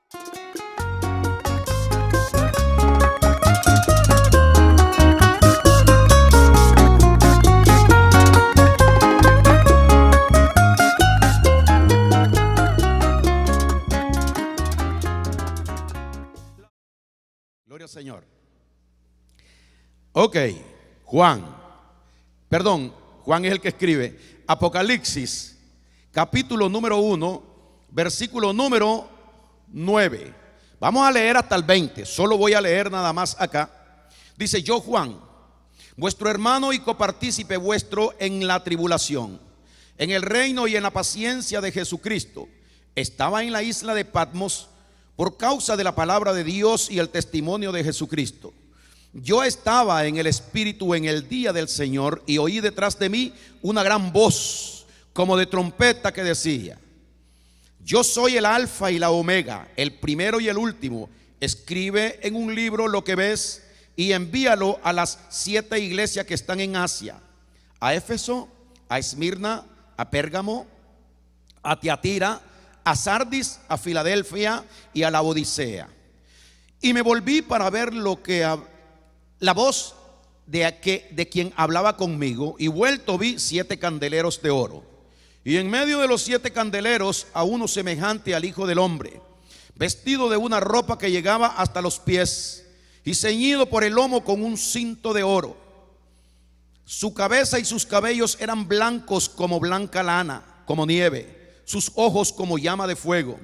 Gloria al Señor. Ok, Juan es el que escribe Apocalipsis, capítulo número 1, versículo número 9. Vamos a leer hasta el 20, solo voy a leer nada más acá. Dice: yo, Juan, vuestro hermano y copartícipe vuestro en la tribulación, en el reino y en la paciencia de Jesucristo, estaba en la isla de Patmos por causa de la palabra de Dios y el testimonio de Jesucristo. Yo estaba en el Espíritu en el día del Señor y oí detrás de mí una gran voz como de trompeta que decía: yo soy el Alfa y la Omega, el primero y el último. Escribe en un libro lo que ves y envíalo a las 7 iglesias que están en Asia: a Éfeso, a Esmirna, a Pérgamo, a Tiatira, a Sardis, a Filadelfia y a la Odisea. Y me volví para ver la voz de quien hablaba conmigo, y vuelto vi 7 candeleros de oro, y en medio de los 7 candeleros a uno semejante al Hijo del Hombre, vestido de una ropa que llegaba hasta los pies y ceñido por el lomo con un cinto de oro. Su cabeza y sus cabellos eran blancos como blanca lana, como nieve, sus ojos como llama de fuego,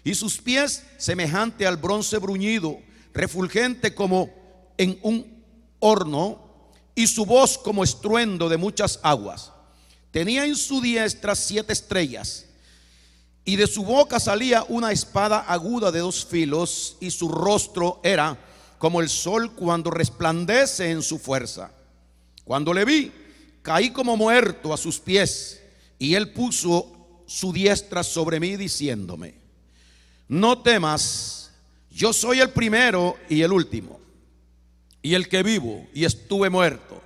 y sus pies semejante al bronce bruñido, refulgente como en un horno, y su voz como estruendo de muchas aguas. Tenía en su diestra 7 estrellas, y de su boca salía una espada aguda de 2 filos, y su rostro era como el sol cuando resplandece en su fuerza. Cuando le vi, caí como muerto a sus pies, y él puso su diestra sobre mí diciéndome: no temas, yo soy el primero y el último, y el que vivo y estuve muerto,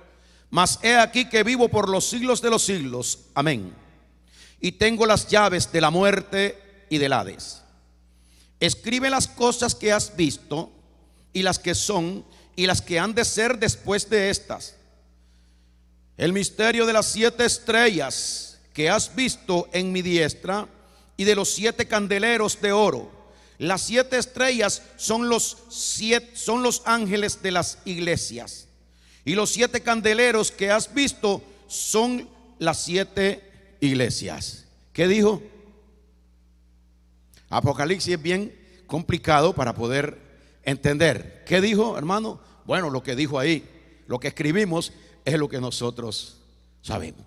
mas he aquí que vivo por los siglos de los siglos. Amén. Y tengo las llaves de la muerte y del Hades. Escribe las cosas que has visto, y las que son, y las que han de ser después de estas. El misterio de las 7 estrellas que has visto en mi diestra, y de los 7 candeleros de oro. Las 7 estrellas son los ángeles de las iglesias, y los 7 candeleros que has visto son las 7 iglesias. ¿Qué dijo? Apocalipsis es bien complicado para poder entender. ¿Qué dijo, hermano? Bueno, lo que dijo ahí, lo que escribimos es lo que nosotros sabemos,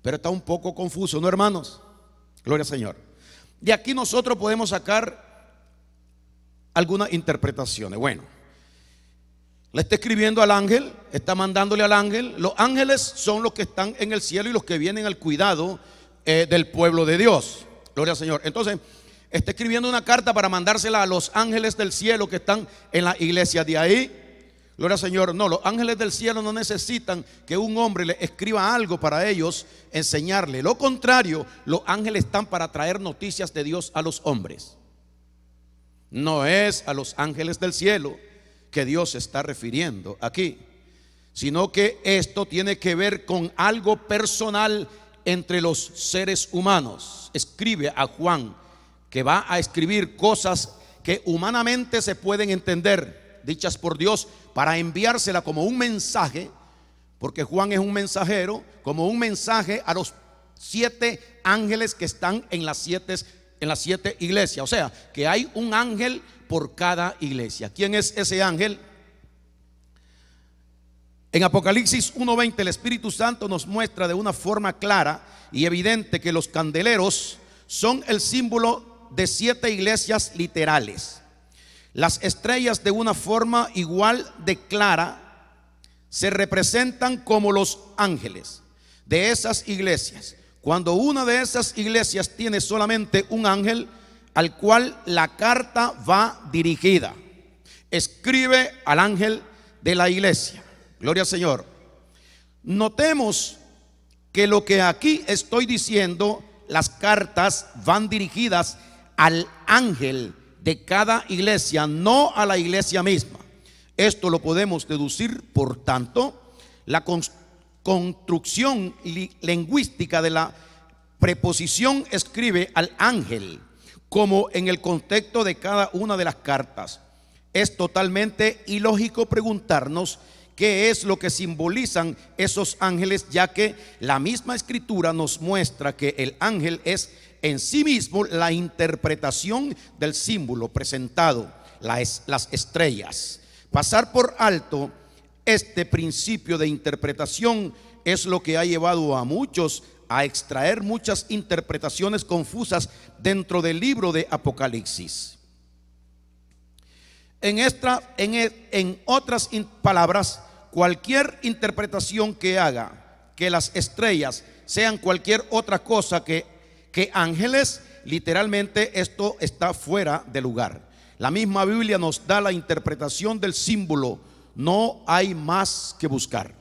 pero está un poco confuso, ¿no, hermanos? Gloria al Señor. De aquí nosotros podemos sacar algunas interpretaciones. Bueno, le está escribiendo al ángel, está mandándole al ángel. Los ángeles son los que están en el cielo y los que vienen al cuidado del pueblo de Dios. Gloria al Señor. Entonces, está escribiendo una carta para mandársela a los ángeles del cielo que están en la iglesia. De ahí, gloria al Señor, no, los ángeles del cielo no necesitan que un hombre le escriba algo para ellos enseñarle. Lo contrario, los ángeles están para traer noticias de Dios a los hombres. No es a los ángeles del cielo que Dios se está refiriendo aquí, sino que esto tiene que ver con algo personal entre los seres humanos. Escribe a Juan, que va a escribir cosas que humanamente se pueden entender, dichas por Dios, para enviársela como un mensaje, porque Juan es un mensajero, como un mensaje a los 7 ángeles que están en las 7 iglesias. O sea, que hay un ángel por cada iglesia. ¿Quién es ese ángel? En Apocalipsis 1:20 el Espíritu Santo nos muestra de una forma clara y evidente que los candeleros son el símbolo de 7 iglesias literales. Las estrellas, de una forma igual de clara, se representan como los ángeles de esas iglesias. Cuando una de esas iglesias tiene solamente un ángel al cual la carta va dirigida, escribe al ángel de la iglesia. Gloria al Señor. Notemos que lo que aquí estoy diciendo, las cartas van dirigidas al ángel de cada iglesia, no a la iglesia misma. Esto lo podemos deducir, por tanto, la construcción lingüística de la preposición escribe al ángel, como en el contexto de cada una de las cartas. Es totalmente ilógico preguntarnos qué es lo que simbolizan esos ángeles, ya que la misma escritura nos muestra que el ángel es en sí mismo la interpretación del símbolo presentado, las estrellas. Pasar por alto este principio de interpretación es lo que ha llevado a muchos a extraer muchas interpretaciones confusas dentro del libro de Apocalipsis. En otras palabras, cualquier interpretación que haga que las estrellas sean cualquier otra cosa que ángeles, literalmente esto está fuera de lugar. La misma Biblia nos da la interpretación del símbolo. No hay más que buscar.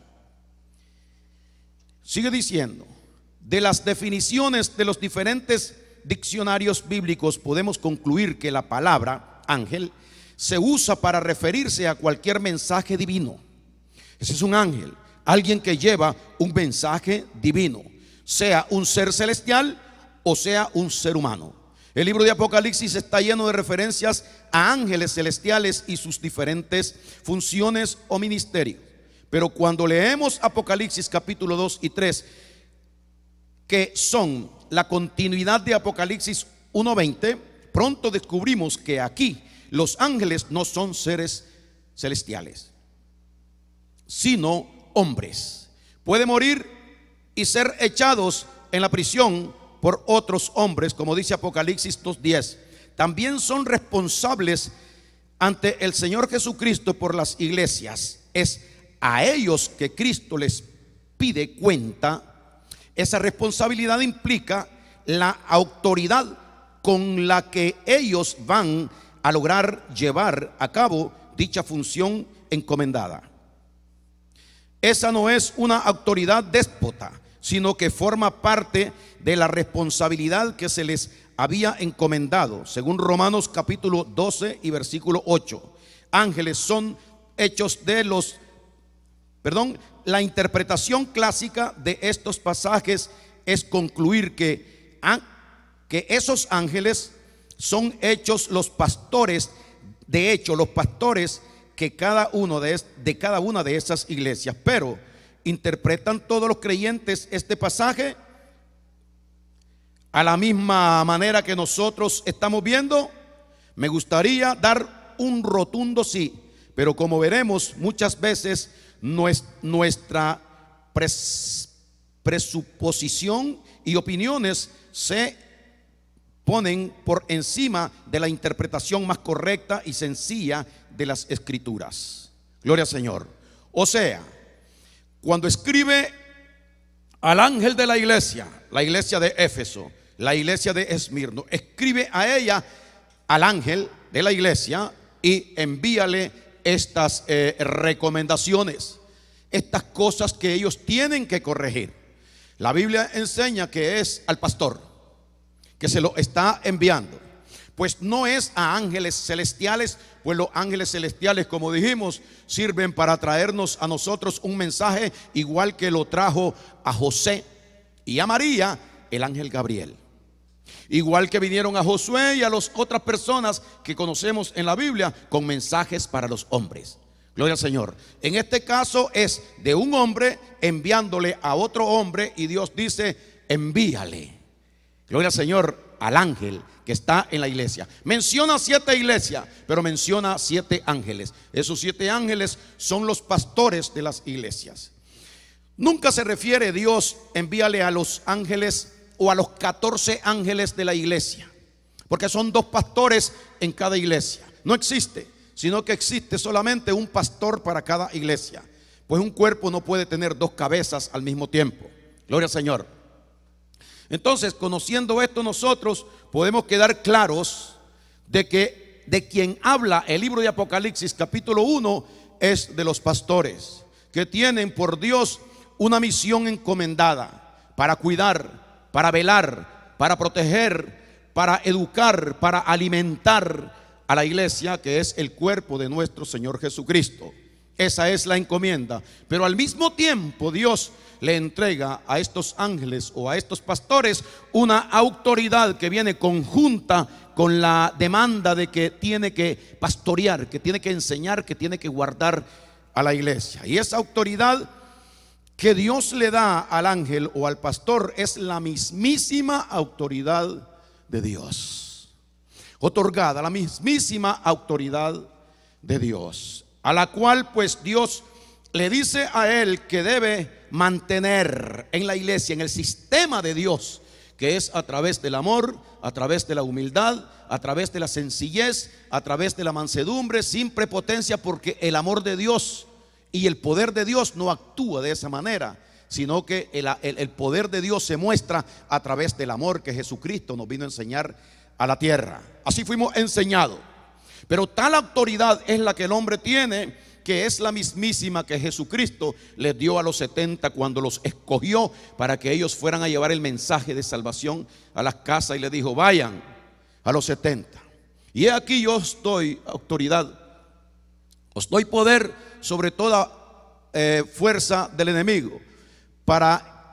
Sigue diciendo: de las definiciones de los diferentes diccionarios bíblicos podemos concluir que la palabra ángel se usa para referirse a cualquier mensaje divino. Ese es un ángel, alguien que lleva un mensaje divino, sea un ser celestial o sea un ser humano. El libro de Apocalipsis está lleno de referencias a ángeles celestiales y sus diferentes funciones o ministerios. Pero cuando leemos Apocalipsis capítulo 2 y 3, que son la continuidad de Apocalipsis 1:20, pronto descubrimos que aquí los ángeles no son seres celestiales, sino hombres. Pueden morir y ser echados en la prisión por otros hombres, como dice Apocalipsis 2:10. También son responsables ante el Señor Jesucristo por las iglesias. Es a ellos que Cristo les pide cuenta. Esa responsabilidad implica la autoridad con la que ellos van a lograr llevar a cabo dicha función encomendada. Esa no es una autoridad déspota, sino que forma parte de la responsabilidad que se les había encomendado, según Romanos capítulo 12 y versículo 8. Ángeles son hechos de la interpretación clásica de estos pasajes es concluir que esos ángeles son hechos los pastores, de hecho los pastores que cada una de esas iglesias. Pero ¿interpretan todos los creyentes este pasaje a la misma manera que nosotros estamos viendo? Me gustaría dar un rotundo sí, pero como veremos, muchas veces nuestra presuposición y opiniones se ponen por encima de la interpretación más correcta y sencilla de las escrituras. Gloria al Señor. O sea, cuando escribe al ángel de la iglesia de Éfeso, la iglesia de Esmirno, escribe a ella, al ángel de la iglesia, y envíale estas recomendaciones, estas cosas que ellos tienen que corregir. La Biblia enseña que es al pastor que se lo está enviando, pues no es a ángeles celestiales, pues los ángeles celestiales, como dijimos, sirven para traernos a nosotros un mensaje, igual que lo trajo a José y a María el ángel Gabriel, igual que vinieron a Josué y a las otras personas que conocemos en la Biblia con mensajes para los hombres. Gloria al Señor. En este caso es de un hombre enviándole a otro hombre, y Dios dice: envíale, gloria al Señor, al ángel que está en la iglesia. Menciona 7 iglesias, pero menciona 7 ángeles. Esos 7 ángeles son los pastores de las iglesias. Nunca se refiere Dios envíale a los ángeles o a los 14 ángeles de la iglesia, porque son 2 pastores en cada iglesia. No existe, sino que existe solamente un pastor para cada iglesia, pues un cuerpo no puede tener 2 cabezas al mismo tiempo. Gloria al Señor. Entonces, conociendo esto, nosotros podemos quedar claros de que de quien habla el libro de Apocalipsis capítulo 1 es de los pastores, que tienen por Dios una misión encomendada para cuidar, para velar, para proteger, para educar, para alimentar a la iglesia, que es el cuerpo de nuestro Señor Jesucristo. Esa es la encomienda. Pero al mismo tiempo Dios le entrega a estos ángeles o a estos pastores una autoridad que viene conjunta con la demanda de que tiene que pastorear, que tiene que enseñar, que tiene que guardar a la iglesia. Y esa autoridad que Dios le da al ángel o al pastor es la mismísima autoridad de Dios, otorgada, la mismísima autoridad de Dios, a la cual pues Dios le dice a él que debe mantener en la iglesia, en el sistema de Dios, que es a través del amor, a través de la humildad, a través de la sencillez, a través de la mansedumbre, sin prepotencia, porque el amor de Dios y el poder de Dios no actúa de esa manera, sino que el poder de Dios se muestra a través del amor que Jesucristo nos vino a enseñar a la tierra. Así fuimos enseñados. Pero tal autoridad es la que el hombre tiene, que es la mismísima que Jesucristo les dio a los 70 cuando los escogió para que ellos fueran a llevar el mensaje de salvación a las casas, y les dijo: vayan a los 70. Y he aquí yo os doy autoridad, os doy poder sobre toda fuerza del enemigo, para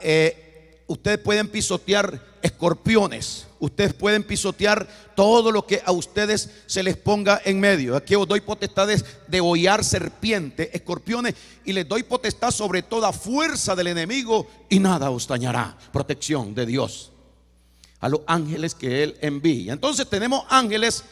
ustedes pueden pisotear escorpiones, ustedes pueden pisotear todo lo que a ustedes se les ponga en medio. Aquí os doy potestades de hollar serpientes, escorpiones, y les doy potestad sobre toda fuerza del enemigo, y nada os dañará. Protección de Dios a los ángeles que Él envía. Entonces tenemos ángeles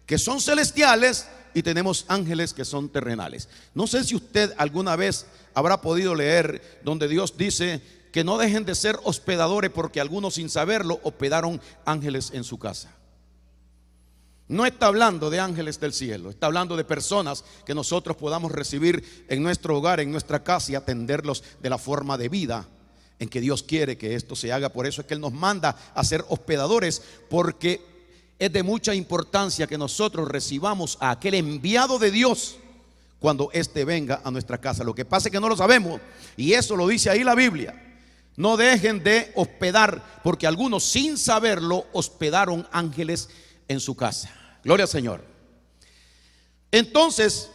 que son celestiales y tenemos ángeles que son terrenales. No sé si usted alguna vez habrá podido leer donde Dios dice que no dejen de ser hospedadores, porque algunos sin saberlo hospedaron ángeles en su casa. No está hablando de ángeles del cielo, está hablando de personas que nosotros podamos recibir en nuestro hogar, en nuestra casa, y atenderlos de la forma de vida en que Dios quiere que esto se haga. Por eso es que Él nos manda a ser hospedadores, porque es de mucha importancia que nosotros recibamos a aquel enviado de Dios cuando éste venga a nuestra casa. Lo que pasa es que no lo sabemos, y eso lo dice ahí la Biblia. No dejen de hospedar, porque algunos sin saberlo hospedaron ángeles en su casa. Gloria al Señor. Entonces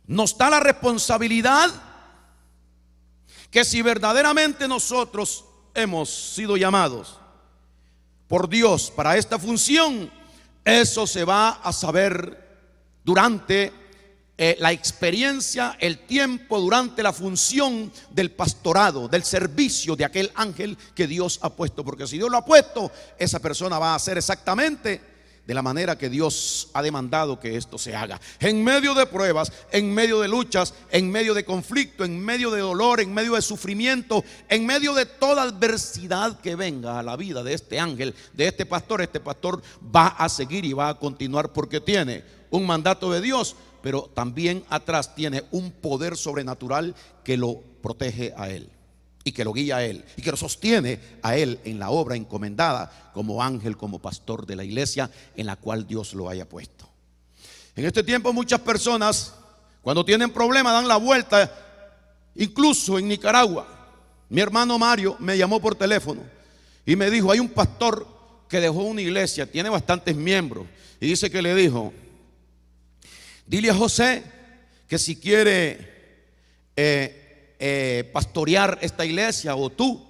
nos da la responsabilidad que si verdaderamente nosotros hemos sido llamados por Dios para esta función, eso se va a saber durante la experiencia, el tiempo, durante la función del pastorado, del servicio de aquel ángel que Dios ha puesto. Porque si Dios lo ha puesto, esa persona va a hacer exactamente de la manera que Dios ha demandado que esto se haga. En medio de pruebas, en medio de luchas, en medio de conflicto, en medio de dolor, en medio de sufrimiento, en medio de toda adversidad que venga a la vida de este ángel, de este pastor va a seguir y va a continuar, porque tiene un mandato de Dios, pero también atrás tiene un poder sobrenatural que lo protege a él, y que lo guía a él, y que lo sostiene a él en la obra encomendada como ángel, como pastor de la iglesia en la cual Dios lo haya puesto. En este tiempo muchas personas, cuando tienen problemas, dan la vuelta. Incluso en Nicaragua, mi hermano Mario me llamó por teléfono y me dijo: hay un pastor que dejó una iglesia, tiene bastantes miembros, y dice que le dijo: dile a José que si quiere pastorear esta iglesia, o tú,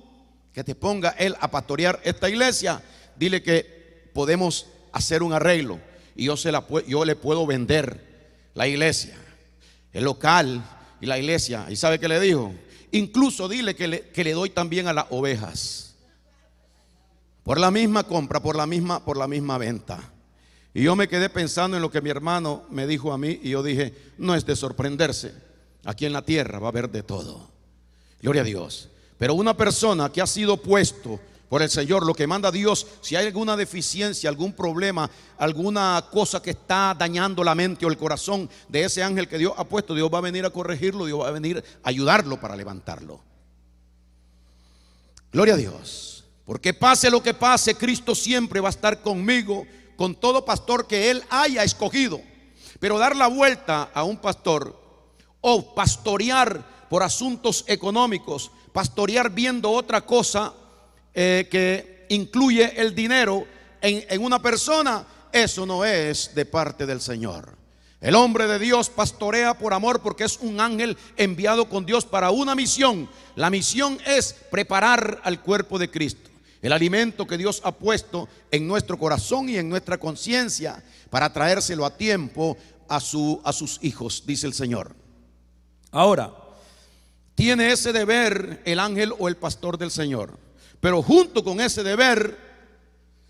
que te ponga él a pastorear esta iglesia, dile que podemos hacer un arreglo y yo le puedo vender la iglesia, el local y la iglesia. ¿Y sabe qué le dijo? Incluso dile que le doy también a las ovejas por la misma compra, por la misma venta. Y yo me quedé pensando en lo que mi hermano me dijo a mí, y yo dije: no es de sorprenderse, aquí en la tierra va a haber de todo. Gloria a Dios. Pero una persona que ha sido puesto por el Señor, lo que manda Dios, si hay alguna deficiencia, algún problema, alguna cosa que está dañando la mente o el corazón de ese ángel que Dios ha puesto, Dios va a venir a corregirlo, Dios va a venir a ayudarlo para levantarlo. Gloria a Dios. Porque pase lo que pase, Cristo siempre va a estar conmigo, con todo pastor que Él haya escogido. Pero dar la vuelta a un pastor, o pastorear por asuntos económicos, pastorear viendo otra cosa que incluye el dinero en una persona, eso no es de parte del Señor. El hombre de Dios pastorea por amor porque es un ángel enviado con Dios para una misión. La misión es preparar al cuerpo de Cristo, el alimento que Dios ha puesto en nuestro corazón y en nuestra conciencia para traérselo a tiempo a sus hijos, dice el Señor. Ahora, tiene ese deber el ángel o el pastor del Señor, pero junto con ese deber,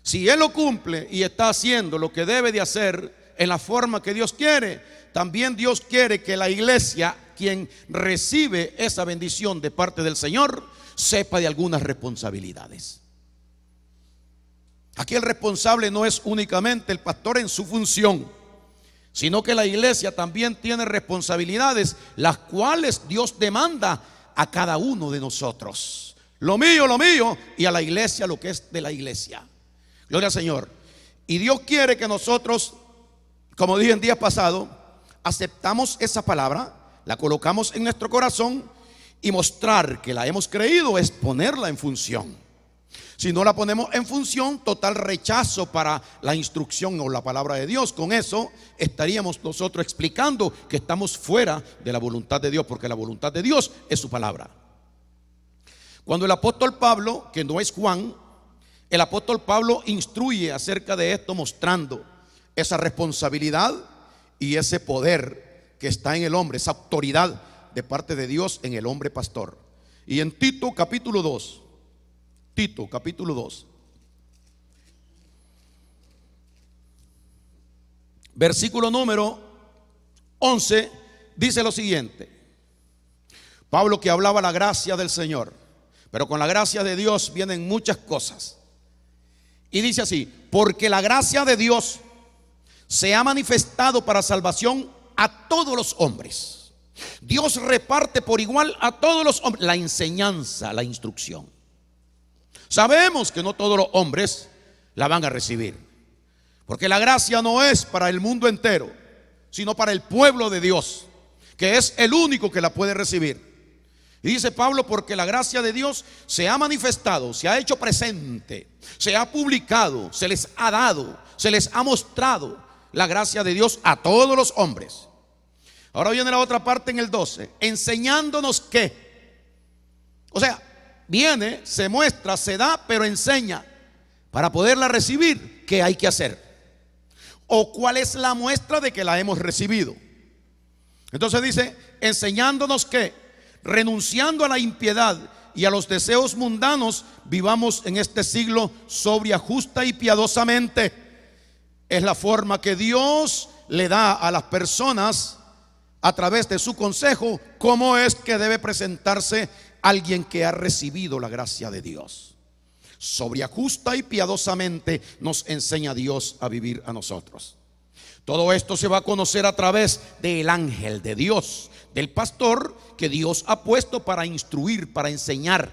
si él lo cumple y está haciendo lo que debe de hacer en la forma que Dios quiere, también Dios quiere que la iglesia, quien recibe esa bendición de parte del Señor, sepa de algunas responsabilidades. Aquí el responsable no es únicamente el pastor en su función, sino que la iglesia también tiene responsabilidades, las cuales Dios demanda a cada uno de nosotros. Lo mío, y a la iglesia lo que es de la iglesia. Gloria al Señor. Y Dios quiere que nosotros, como dije en días pasados, aceptamos esa palabra, la colocamos en nuestro corazón y mostrar que la hemos creído es ponerla en función. Si no la ponemos en función, total rechazo para la instrucción o la palabra de Dios. Con eso estaríamos nosotros explicando que estamos fuera de la voluntad de Dios, porque la voluntad de Dios es su palabra. Cuando el apóstol Pablo, que no es Juan, el apóstol Pablo instruye acerca de esto, mostrando esa responsabilidad y ese poder que está en el hombre, esa autoridad de parte de Dios en el hombre pastor. Y en Tito capítulo 2, versículo número 11, dice lo siguiente. Pablo, que hablaba la gracia del Señor, pero con la gracia de Dios vienen muchas cosas. Y dice así: porque la gracia de Dios se ha manifestado para salvación a todos los hombres. Dios reparte por igual a todos los hombres la enseñanza, la instrucción. Sabemos que no todos los hombres la van a recibir, porque la gracia no es para el mundo entero, sino para el pueblo de Dios, que es el único que la puede recibir. Y dice Pablo: porque la gracia de Dios se ha manifestado, se ha hecho presente, se ha publicado, se les ha dado, se les ha mostrado la gracia de Dios a todos los hombres. Ahora viene la otra parte en el 12, enseñándonos qué. O sea, viene, se muestra, se da, pero enseña. Para poderla recibir, ¿qué hay que hacer? ¿O cuál es la muestra de que la hemos recibido? Entonces dice: enseñándonos que, renunciando a la impiedad y a los deseos mundanos, vivamos en este siglo sobria, justa y piadosamente. Es la forma que Dios le da a las personas a través de su consejo, cómo es que debe presentarse alguien que ha recibido la gracia de Dios. Sobria, justa y piadosamente nos enseña Dios a vivir a nosotros. Todo esto se va a conocer a través del ángel de Dios, del pastor que Dios ha puesto para instruir, para enseñar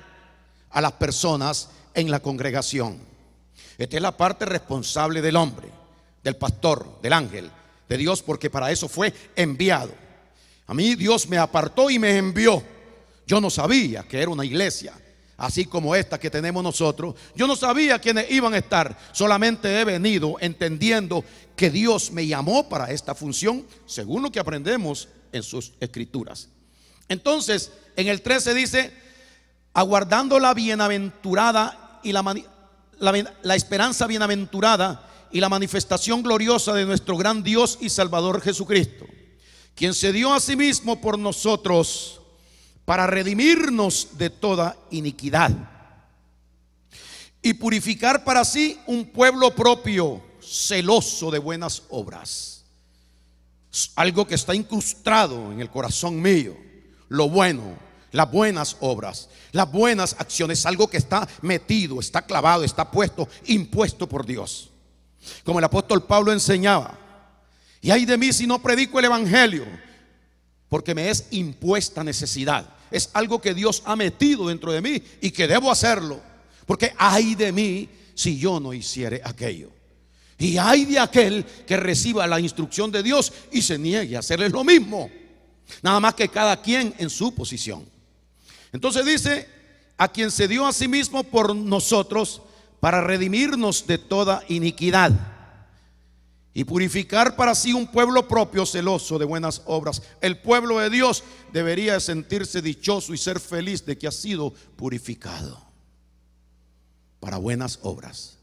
a las personas en la congregación. Esta es la parte responsable del hombre, del pastor, del ángel de Dios, porque para eso fue enviado. A mí Dios me apartó y me envió. Yo no sabía que era una iglesia así como esta que tenemos nosotros. Yo no sabía quiénes iban a estar. Solamente he venido entendiendo que Dios me llamó para esta función, según lo que aprendemos en sus escrituras. Entonces, en el 13 dice: aguardando la bienaventurada y la esperanza bienaventurada y la manifestación gloriosa de nuestro gran Dios y Salvador Jesucristo, quien se dio a sí mismo por nosotros para redimirnos de toda iniquidad y purificar para sí un pueblo propio, celoso de buenas obras. Algo que está incrustado en el corazón mío, lo bueno, las buenas obras, las buenas acciones, algo que está metido, está clavado, está puesto, impuesto por Dios. Como el apóstol Pablo enseñaba: y ay de mí si no predico el evangelio, porque me es impuesta necesidad. Es algo que Dios ha metido dentro de mí y que debo hacerlo, porque ay de mí si yo no hiciere aquello. Y ay de aquel que reciba la instrucción de Dios y se niegue a hacerle lo mismo. Nada más que cada quien en su posición. Entonces dice: a quien se dio a sí mismo por nosotros para redimirnos de toda iniquidad y purificar para sí un pueblo propio celoso de buenas obras. El pueblo de Dios debería sentirse dichoso y ser feliz de que ha sido purificado para buenas obras.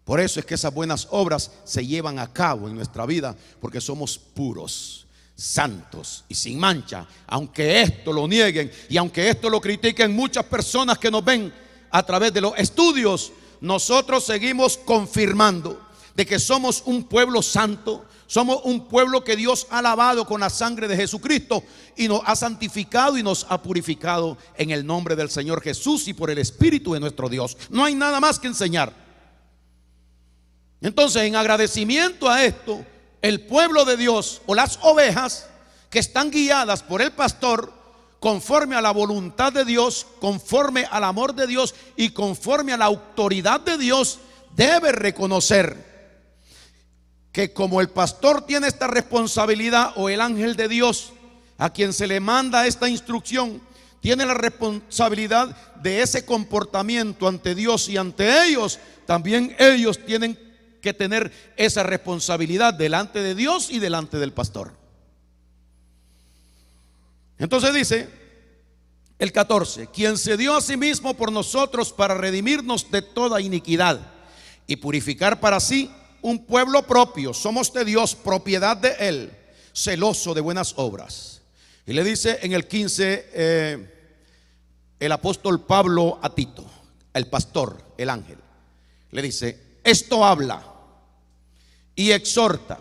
Por eso es que esas buenas obras se llevan a cabo en nuestra vida, porque somos puros, santos y sin mancha. Aunque esto lo nieguen y aunque esto lo critiquen muchas personas que nos ven a través de los estudios, nosotros seguimos confirmando de que somos un pueblo santo, somos un pueblo que Dios ha lavado con la sangre de Jesucristo y nos ha santificado y nos ha purificado en el nombre del Señor Jesús y por el Espíritu de nuestro Dios. No hay nada más que enseñar. Entonces, en agradecimiento a esto, el pueblo de Dios o las ovejas que están guiadas por el pastor conforme a la voluntad de Dios, conforme al amor de Dios y conforme a la autoridad de Dios, debe reconocer que como el pastor tiene esta responsabilidad, o el ángel de Dios a quien se le manda esta instrucción, tiene la responsabilidad de ese comportamiento ante Dios y ante ellos, también ellos tienen que tener esa responsabilidad delante de Dios y delante del pastor. Entonces dice el 14: quien se dio a sí mismo por nosotros para redimirnos de toda iniquidad y purificar para sí un pueblo propio, somos de Dios, propiedad de Él, celoso de buenas obras. Y le dice en el 15 el apóstol Pablo a Tito, el pastor, el ángel, le dice: esto habla y exhorta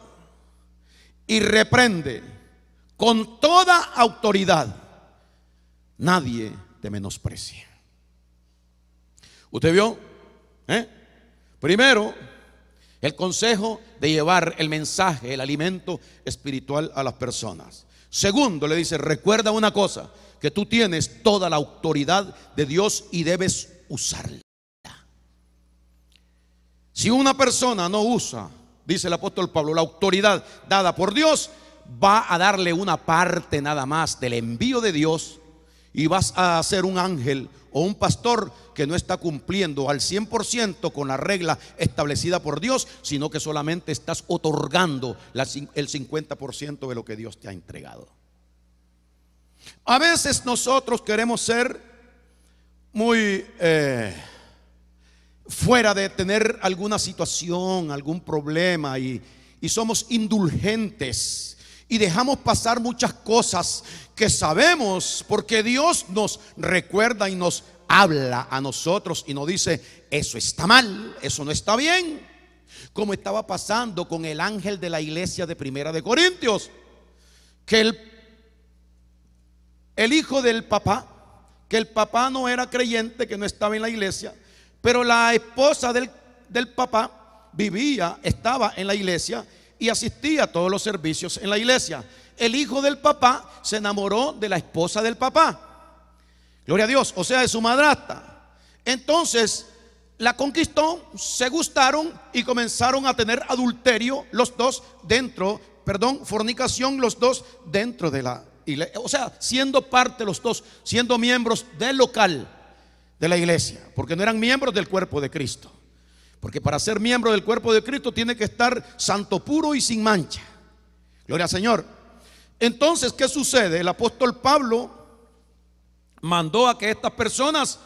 y reprende con toda autoridad, nadie te menosprecie. ¿Usted vio? Primero, el consejo de llevar el mensaje, el alimento espiritual a las personas. Segundo, le dice: recuerda una cosa, que tú tienes toda la autoridad de Dios y debes usarla. Si una persona no usa, dice el apóstol Pablo, la autoridad dada por Dios, va a darle una parte nada más del envío de Dios y vas a ser un ángel o un pastor que no está cumpliendo al 100% con la regla establecida por Dios, sino que solamente estás otorgando el 50% de lo que Dios te ha entregado. A veces nosotros queremos ser muy fuera de tener alguna situación, algún problema, y somos indulgentes y dejamos pasar muchas cosas que sabemos, porque Dios nos recuerda y nos habla a nosotros y nos dice: eso está mal, eso no está bien. Como estaba pasando con el ángel de la iglesia de Primera de Corintios, que el hijo del papá, que el papá no era creyente, que no estaba en la iglesia, pero la esposa del papá estaba en la iglesia y asistía a todos los servicios en la iglesia. El hijo del papá se enamoró de la esposa del papá, gloria a Dios, o sea, de su madrastra. Entonces la conquistó, se gustaron y comenzaron a tener adulterio los dos fornicación los dos dentro de la iglesia, o sea, siendo parte los dos, siendo miembros del local de la iglesia, porque no eran miembros del cuerpo de Cristo. Porque para ser miembro del cuerpo de Cristo tiene que estar santo, puro y sin mancha. Gloria al Señor. Entonces, ¿qué sucede? El apóstol Pablo mandó a que estas personas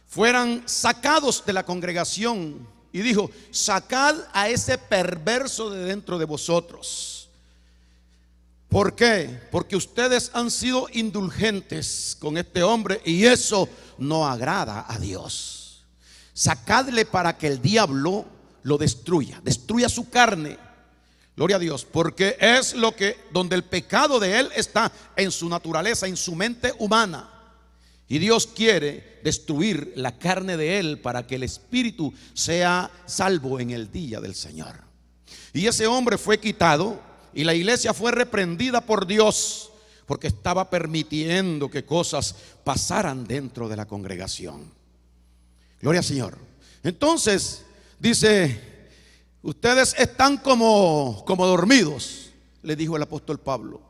fueran sacados de la congregación y dijo: sacad a ese perverso de dentro de vosotros. ¿Por qué? Porque ustedes han sido indulgentes con este hombre y eso no agrada a Dios. Sacadle para que el diablo lo destruya su carne. Gloria a Dios, porque es donde el pecado de él está, en su naturaleza, en su mente humana. Y Dios quiere destruir la carne de él para que el espíritu sea salvo en el día del Señor. Y ese hombre fue quitado y la iglesia fue reprendida por Dios, porque estaba permitiendo que cosas pasaran dentro de la congregación. Gloria al Señor. Entonces dice: ustedes están como dormidos, le dijo el apóstol Pablo.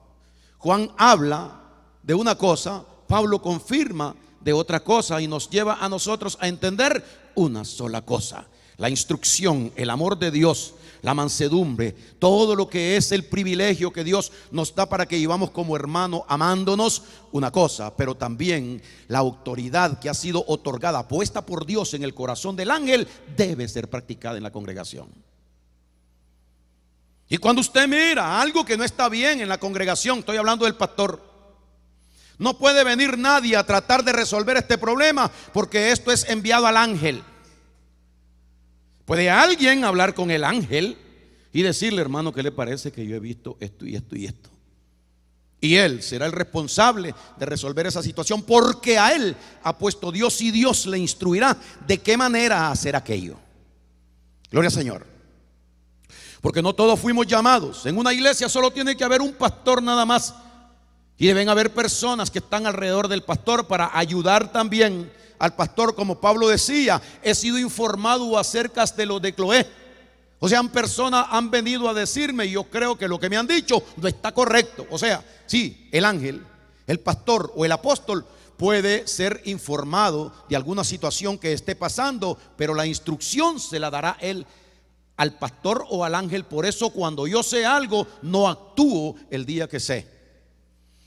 Juan habla de una cosa, Pablo confirma de otra cosa y nos lleva a nosotros a entender una sola cosa. la instrucción, el amor de Dios, la mansedumbre, todo lo que es el privilegio que Dios nos da para que vivamos como hermanos, amándonos, una cosa, pero también la autoridad que ha sido otorgada, puesta por Dios en el corazón del ángel, debe ser practicada en la congregación. Y cuando usted mira algo que no está bien en la congregación, estoy hablando del pastor, no puede venir nadie a tratar de resolver este problema, porque esto es enviado al ángel. Puede alguien hablar con el ángel y decirle: hermano, ¿qué le parece que yo he visto esto y esto y esto? Y él será el responsable de resolver esa situación, porque a él ha puesto Dios, y Dios le instruirá de qué manera hacer aquello. Gloria al Señor. Porque no todos fuimos llamados. En una iglesia solo tiene que haber un pastor nada más, y deben haber personas que están alrededor del pastor para ayudar también al pastor. Como Pablo decía: he sido informado acerca de lo de Cloé. O sea, personas han venido a decirme, y yo creo que lo que me han dicho no está correcto. O sea, sí, el ángel, el pastor o el apóstol puede ser informado de alguna situación que esté pasando, pero la instrucción se la dará él al pastor o al ángel. Por eso, cuando yo sé algo, no actúo el día que sé,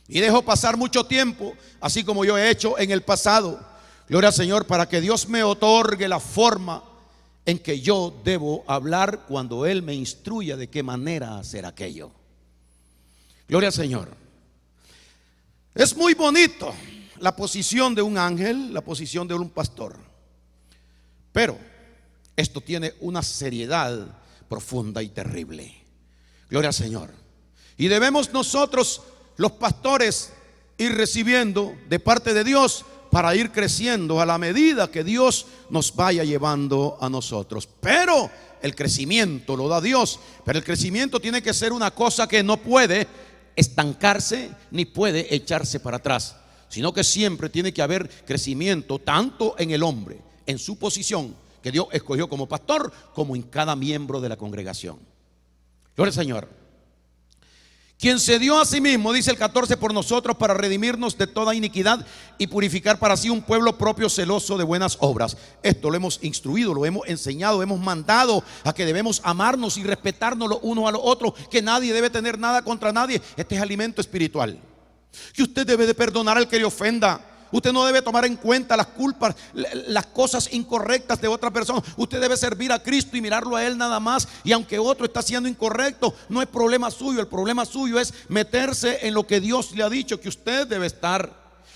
y dejo pasar mucho tiempo, así como yo he hecho en el pasado. Gloria al Señor, para que Dios me otorgue la forma en que yo debo hablar cuando Él me instruya de qué manera hacer aquello. Gloria al Señor. Es muy bonito la posición de un ángel, la posición de un pastor, pero esto tiene una seriedad profunda y terrible. Gloria al Señor. Y debemos nosotros, los pastores, ir recibiendo de parte de Dios para ir creciendo a la medida que Dios nos vaya llevando a nosotros. Pero el crecimiento lo da Dios, pero el crecimiento tiene que ser una cosa que no puede estancarse ni puede echarse para atrás, sino que siempre tiene que haber crecimiento, tanto en el hombre, en su posición que Dios escogió como pastor, como en cada miembro de la congregación. Gloria al Señor. Quien se dio a sí mismo, dice el 14, por nosotros, para redimirnos de toda iniquidad y purificar para sí un pueblo propio, celoso de buenas obras. Esto lo hemos instruido, lo hemos enseñado, hemos mandado a que debemos amarnos y respetarnos los unos a los otros, que nadie debe tener nada contra nadie. Este es alimento espiritual. Que usted debe de perdonar al que le ofenda. Usted no debe tomar en cuenta las culpas, las cosas incorrectas de otra persona. Usted debe servir a Cristo y mirarlo a Él nada más. Y aunque otro está siendo incorrecto, no es problema suyo. El problema suyo es meterse en lo que Dios le ha dicho que usted debe estar.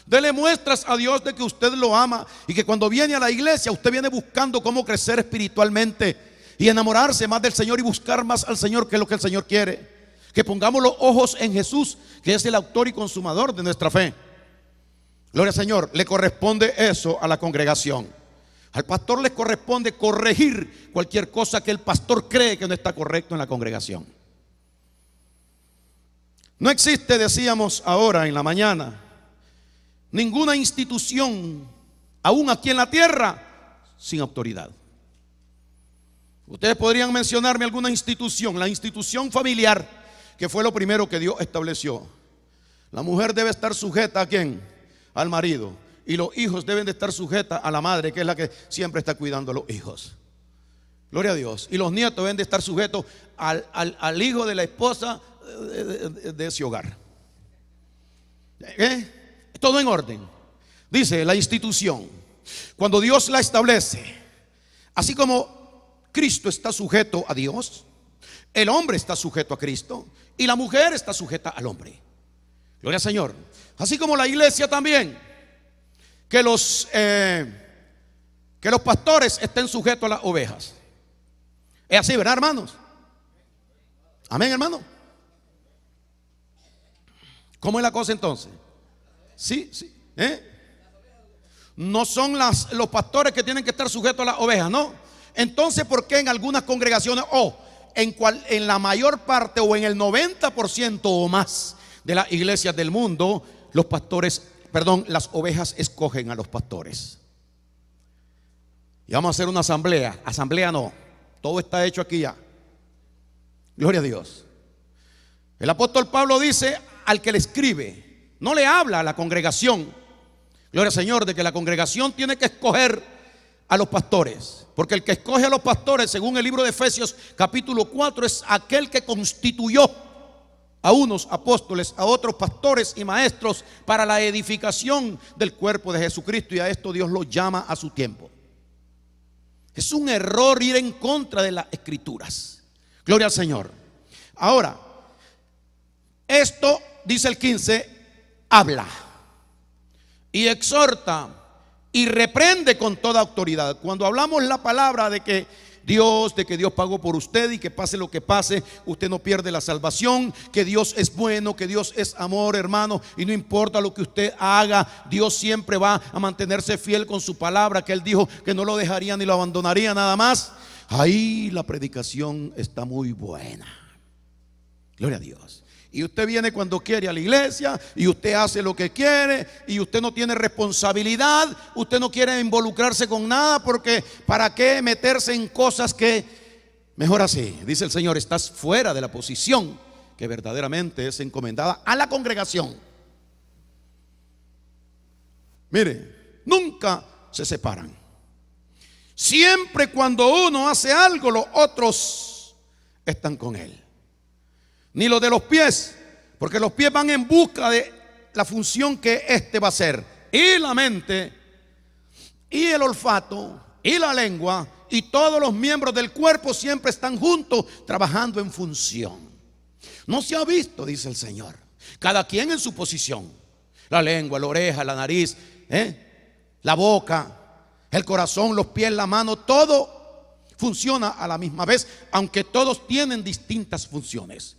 Dele muestras a Dios de que usted lo ama, y que cuando viene a la iglesia usted viene buscando cómo crecer espiritualmente y enamorarse más del Señor y buscar más al Señor, que es lo que el Señor quiere. Que pongamos los ojos en Jesús, que es el autor y consumador de nuestra fe. Gloria al Señor. Le corresponde eso a la congregación. Al pastor le corresponde corregir cualquier cosa que el pastor cree que no está correcto en la congregación. No existe, decíamos ahora en la mañana, ninguna institución, aún aquí en la tierra, sin autoridad. Ustedes podrían mencionarme alguna institución. La institución familiar, que fue lo primero que Dios estableció. La mujer debe estar sujeta ¿a quién? Al marido. Y los hijos deben de estar sujetas a la madre, que es la que siempre está cuidando a los hijos. Gloria a Dios. Y los nietos deben de estar sujetos al hijo de la esposa de ese hogar. Todo en orden. Dice la institución. Cuando Dios la establece, así como Cristo está sujeto a Dios, el hombre está sujeto a Cristo y la mujer está sujeta al hombre. Gloria al Señor. Así como la iglesia también, que los pastores estén sujetos a las ovejas. Es así, ¿verdad, hermanos? Amén, hermano. ¿Cómo es la cosa entonces? Sí. No son los pastores que tienen que estar sujetos a las ovejas, no. Entonces, ¿por qué en algunas congregaciones en la mayor parte o en el 90% o más de las iglesias del mundo, las ovejas escogen a los pastores? Y vamos a hacer una asamblea. Asamblea no, todo está hecho aquí ya. Gloria a Dios. El apóstol Pablo dice al que le escribe, no le habla a la congregación, gloria al Señor, de que la congregación tiene que escoger a los pastores, Porque el que escoge a los pastores, según el libro de Efesios capítulo 4, es aquel que constituyó a unos apóstoles, a otros pastores y maestros para la edificación del cuerpo de Jesucristo, y a esto Dios lo llama a su tiempo. Es un error ir en contra de las escrituras. Gloria al Señor. Ahora, esto, dice el 15, habla y exhorta y reprende con toda autoridad. Cuando hablamos la palabra de que Dios pagó por usted y que pase lo que pase, usted no pierde la salvación, que Dios es bueno, que Dios es amor, hermano, y no importa lo que usted haga, Dios siempre va a mantenerse fiel con su palabra, que Él dijo que no lo dejaría ni lo abandonaría nada más. Ahí la predicación está muy buena. Gloria a Dios. Y usted viene cuando quiere a la iglesia y usted hace lo que quiere y usted no tiene responsabilidad, usted no quiere involucrarse con nada, porque ¿para qué meterse en cosas que mejor así? Dice el Señor, estás fuera de la posición que verdaderamente es encomendada a la congregación. Mire, nunca se separan. Siempre cuando uno hace algo, los otros están con él. Ni los de los pies, porque los pies van en busca de la función que éste va a hacer. Y la mente, y el olfato, y la lengua, y todos los miembros del cuerpo siempre están juntos, trabajando en función. No se ha visto, dice el Señor, cada quien en su posición. La lengua, la oreja, la nariz, la boca, el corazón, los pies, la mano, todo funciona a la misma vez, aunque todos tienen distintas funciones.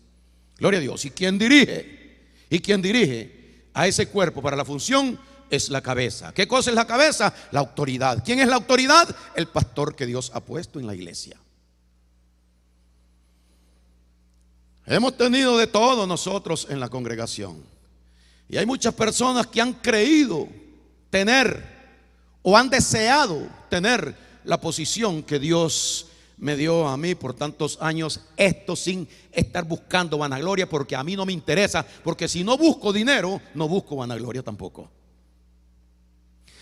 Gloria a Dios. ¿Y quién dirige? ¿Y quién dirige a ese cuerpo para la función? Es la cabeza. ¿Qué cosa es la cabeza? La autoridad. ¿Quién es la autoridad? El pastor que Dios ha puesto en la iglesia. Hemos tenido de todo nosotros en la congregación. Y hay muchas personas que han creído tener o han deseado tener la posición que Dios me dio a mí por tantos años, esto sin estar buscando vanagloria, porque a mí no me interesa, porque si no busco dinero, no busco vanagloria tampoco,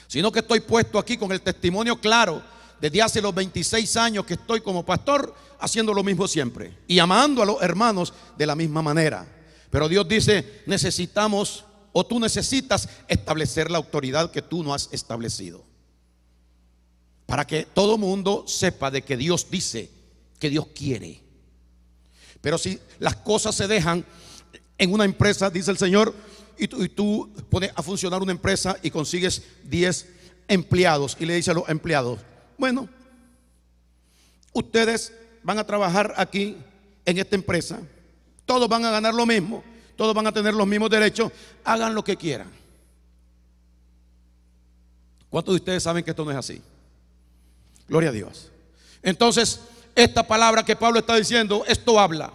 sino que estoy puesto aquí con el testimonio claro, desde hace los 26 años que estoy como pastor, haciendo lo mismo siempre y amando a los hermanos de la misma manera. Pero Dios dice, necesitamos, o tú necesitas establecer la autoridad que tú no has establecido, para que todo mundo sepa de que Dios dice, que Dios quiere. Pero si las cosas se dejan en una empresa, dice el Señor, y tú pones a funcionar una empresa y consigues 10 empleados y le dices a los empleados, bueno, ustedes van a trabajar aquí en esta empresa, todos van a ganar lo mismo, todos van a tener los mismos derechos, hagan lo que quieran. ¿Cuántos de ustedes saben que esto no es así? Gloria a Dios. Entonces, esta palabra que Pablo está diciendo, esto habla,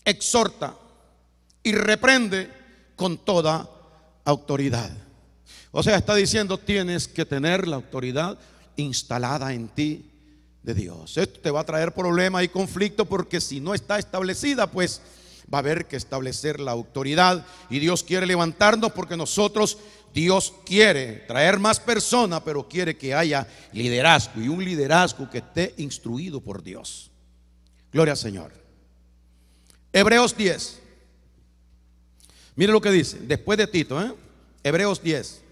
exhorta y reprende con toda autoridad. O sea, está diciendo, tienes que tener la autoridad instalada en ti de Dios. Esto te va a traer problemas y conflicto, porque si no está establecida, pues va a haber que establecer la autoridad. Y Dios quiere levantarnos, porque Dios quiere traer más personas, pero quiere que haya liderazgo, y un liderazgo que esté instruido por Dios. Gloria al Señor. Hebreos 10. Mire lo que dice, después de Tito, Hebreos 10.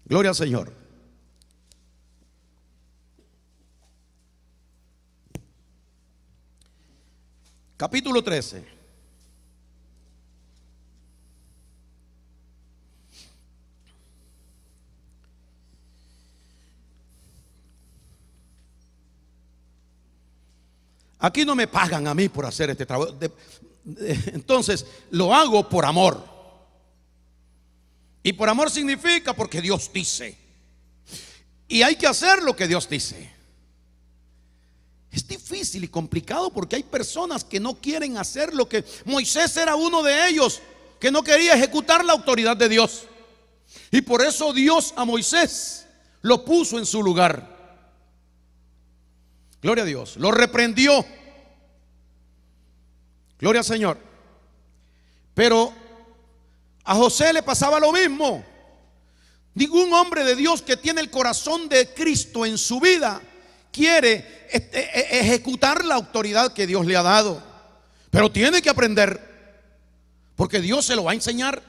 Gloria al Señor. Capítulo 13. Aquí no me pagan a mí por hacer este trabajo. Entonces lo hago por amor. Y por amor significa porque Dios dice. Y hay que hacer lo que Dios dice. Es difícil y complicado, porque hay personas que no quieren hacer lo que Moisés era uno de ellos, que no quería ejecutar la autoridad de Dios. Y por eso Dios a Moisés lo puso en su lugar. Gloria a Dios, lo reprendió. Gloria al Señor. Pero a José le pasaba lo mismo. Ningún hombre de Dios que tiene el corazón de Cristo en su vida quiere ejecutar la autoridad que Dios le ha dado. Pero tiene que aprender, porque Dios se lo va a enseñar,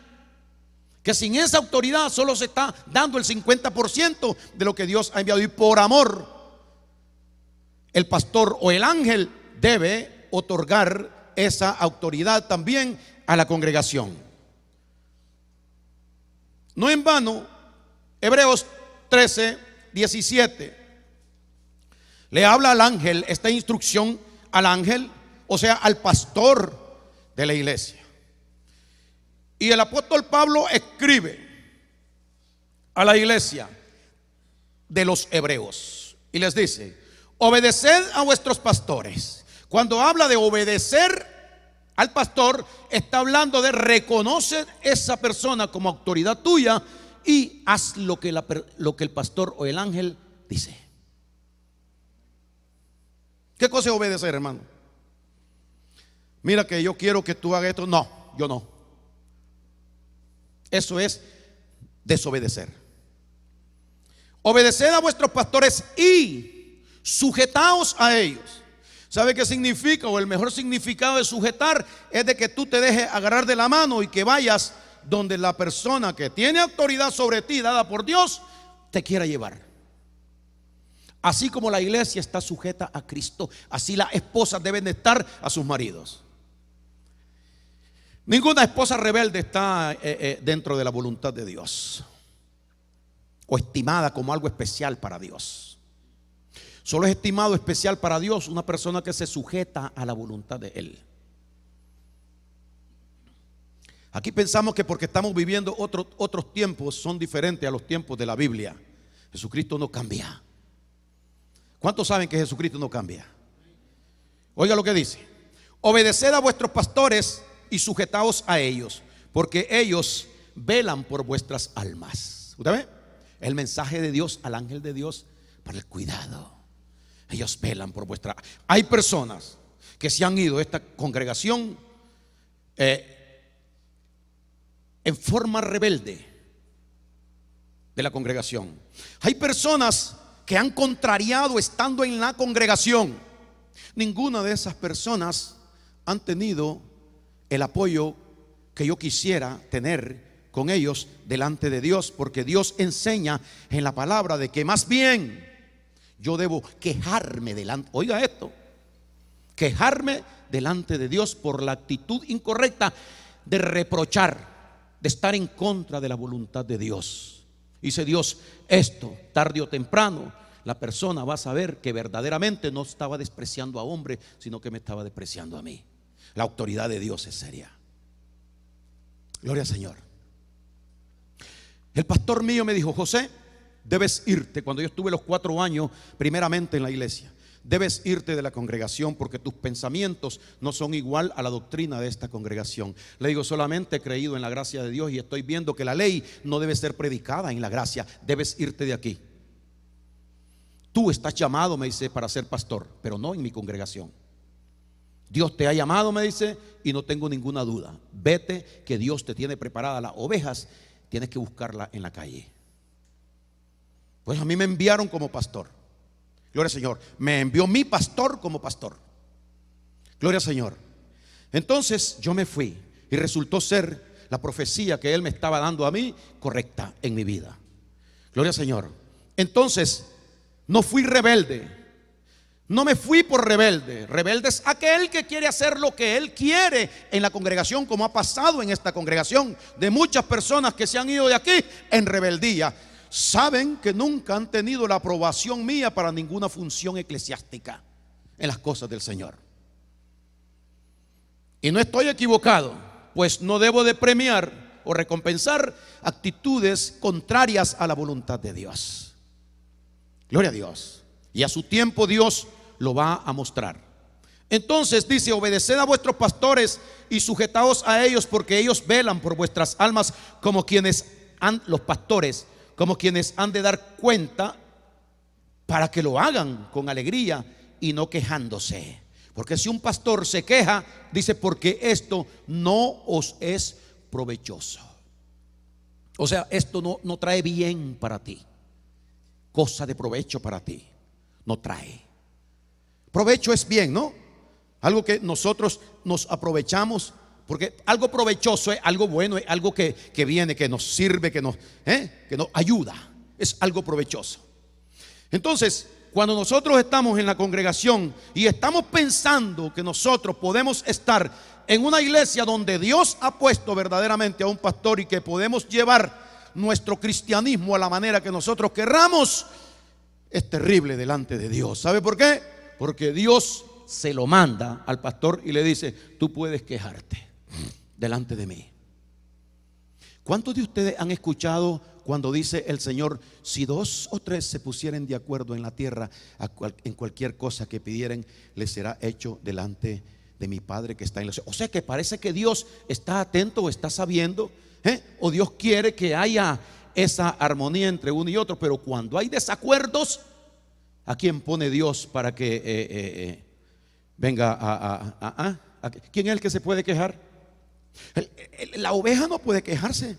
que sin esa autoridad solo se está dando el 50% de lo que Dios ha enviado. Y por amor, el pastor o el ángel debe otorgar esa autoridad también a la congregación. No en vano, Hebreos 13:17 le habla al ángel, esta instrucción al ángel, o sea, al pastor de la iglesia. Y el apóstol Pablo escribe a la iglesia de los hebreos y les dice: obedeced a vuestros pastores. Cuando habla de obedecer al pastor, está hablando de reconocer esa persona como autoridad tuya y haz lo que el pastor o el ángel dice. ¿Qué cosa es obedecer, hermano? Mira que yo quiero que tú hagas esto. No, yo no. Eso es desobedecer. Obedeced a vuestros pastores y sujetaos a ellos. ¿Sabe qué significa? O el mejor significado de sujetar es de que tú te dejes agarrar de la mano y que vayas donde la persona que tiene autoridad sobre ti, dada por Dios, te quiera llevar. Así como la iglesia está sujeta a Cristo, así las esposas deben de estar a sus maridos. Ninguna esposa rebelde está dentro de la voluntad de Dios o estimada como algo especial para Dios. Solo es estimado especial para Dios una persona que se sujeta a la voluntad de Él. Aquí pensamos que porque estamos viviendo otros tiempos son diferentes a los tiempos de la Biblia. Jesucristo no cambia. ¿Cuántos saben que Jesucristo no cambia? Oiga lo que dice: obedeced a vuestros pastores y sujetaos a ellos, porque ellos velan por vuestras almas. ¿Usted ve? El mensaje de Dios al ángel de Dios para el cuidado. Ellos velan por vuestra. Hay personas que se han ido de esta congregación en forma rebelde de la congregación. Hay personas que han contrariado estando en la congregación. Ninguna de esas personas han tenido el apoyo que yo quisiera tener con ellos delante de Dios, porque Dios enseña en la palabra de que más bien yo debo quejarme delante, oiga esto, quejarme delante de Dios por la actitud incorrecta de reprochar, de estar en contra de la voluntad de Dios. Dice Dios, esto tarde o temprano la persona va a saber que verdaderamente no estaba despreciando a hombre, sino que me estaba despreciando a mí. La autoridad de Dios es seria. Gloria al Señor. El pastor mío me dijo: José, debes irte. Cuando yo estuve los 4 años primeramente en la iglesia, debes irte de la congregación porque tus pensamientos no son igual a la doctrina de esta congregación. Le digo: solamente he creído en la gracia de Dios y estoy viendo que la ley no debe ser predicada en la gracia. Debes irte de aquí. Tú estás llamado, me dice, para ser pastor, pero no en mi congregación. Dios te ha llamado, me dice, y no tengo ninguna duda. Vete, que Dios te tiene preparadas las ovejas. Tienes que buscarla en la calle. Pues a mí me enviaron como pastor. Gloria al Señor. Me envió mi pastor como pastor. Gloria al Señor. Entonces yo me fui y resultó ser la profecía que Él me estaba dando a mí correcta en mi vida. Gloria al Señor. Entonces no fui rebelde. No me fui por rebelde. Rebelde es aquel que quiere hacer lo que él quiere en la congregación, como ha pasado en esta congregación de muchas personas que se han ido de aquí en rebeldía. Saben que nunca han tenido la aprobación mía para ninguna función eclesiástica en las cosas del Señor. Y no estoy equivocado, pues no debo de premiar o recompensar actitudes contrarias a la voluntad de Dios. Gloria a Dios. Y a su tiempo Dios lo va a mostrar. Entonces dice: obedeced a vuestros pastores y sujetaos a ellos, porque ellos velan por vuestras almas, como quienes los pastores, como quienes han de dar cuenta, para que lo hagan con alegría y no quejándose. Porque si un pastor se queja, dice, porque esto no os es provechoso. O sea, esto no trae bien para ti, cosa de provecho para ti, no trae. Provecho es bien, ¿no? Algo que nosotros nos aprovechamos, porque algo provechoso es algo bueno, es algo que viene, que nos sirve, que nos ayuda, es algo provechoso. Entonces, cuando nosotros estamos en la congregación y estamos pensando que nosotros podemos estar en una iglesia donde Dios ha puesto verdaderamente a un pastor y que podemos llevar nuestro cristianismo a la manera que nosotros querramos, es terrible delante de Dios. ¿Sabe por qué? Porque Dios se lo manda al pastor y le dice: tú puedes quejarte delante de mí. ¿Cuántos de ustedes han escuchado cuando dice el Señor: si 2 o 3 se pusieren de acuerdo en la tierra en cualquier cosa que pidieren, les será hecho delante de mi Padre que está en los cielos? O sea que parece que Dios está atento o está sabiendo, o Dios quiere que haya esa armonía entre uno y otro. Pero cuando hay desacuerdos, ¿a quién pone Dios para que venga ¿quién es el que se puede quejar? La oveja no puede quejarse.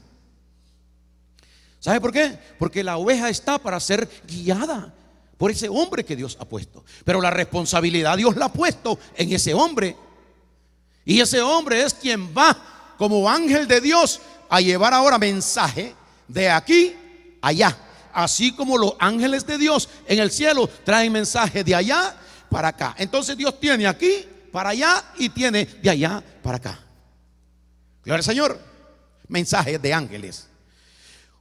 ¿Sabe por qué? Porque la oveja está para ser guiada por ese hombre que Dios ha puesto. Pero la responsabilidad Dios la ha puesto en ese hombre. Y ese hombre es quien va como ángel de Dios a llevar ahora mensaje de aquí a allá. Así como los ángeles de Dios en el cielo traen mensaje de allá para acá. Entonces Dios tiene aquí para allá y tiene de allá para acá. Gloria al Señor. Mensajes de ángeles.